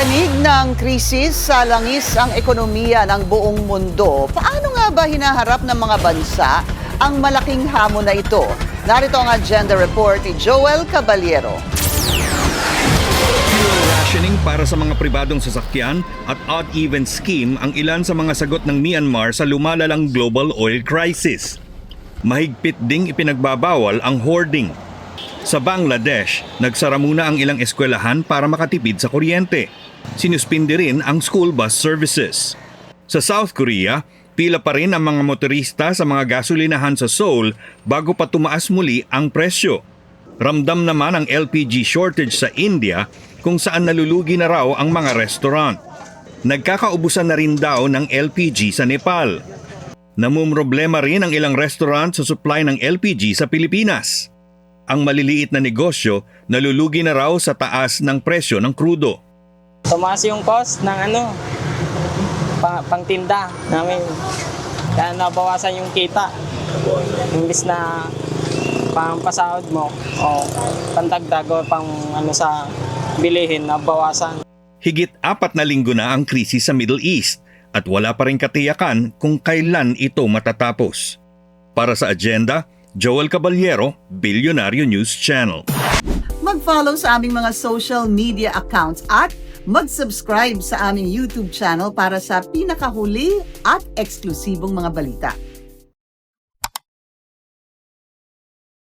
Yanig ng krisis sa langis ang ekonomiya ng buong mundo. Paano nga ba hinaharap ng mga bansa ang malaking hamon na ito? Narito ang agenda report ni Joel Caballero. Fuel rationing para sa mga pribadong sasakyan at odd-even scheme ang ilan sa mga sagot ng Myanmar sa lumalalang global oil crisis. Mahigpit ding ipinagbabawal ang hoarding. Sa Bangladesh, nagsara muna ang ilang eskwelahan para makatipid sa kuryente. Sinuspindi rin ang school bus services. Sa South Korea, pila pa rin ang mga motorista sa mga gasolinahan sa Seoul bago pa tumaas muli ang presyo. Ramdam naman ang LPG shortage sa India kung saan nalulugi na raw ang mga restaurant. Nagkakaubusan na rin daw ng LPG sa Nepal. Namumroblema rin ang ilang restaurant sa supply ng LPG sa Pilipinas. Ang maliliit na negosyo nalulugi na raw sa taas ng presyo ng krudo. Tumaas yung cost ng pangtinda namin. Kaya nabawasan yung kita. Imbis na pampasahod mo o pantagdag o pang sa bilihin, nabawasan. Higit 4 na linggo na ang krisis sa Middle East at wala pa rin katiyakan kung kailan ito matatapos. Para sa agenda, Joel Caballero, Bilyonaryo News Channel. Mag-follow sa aming mga social media accounts at mag-subscribe sa aming YouTube channel para sa pinakahuli at eksklusibong mga balita.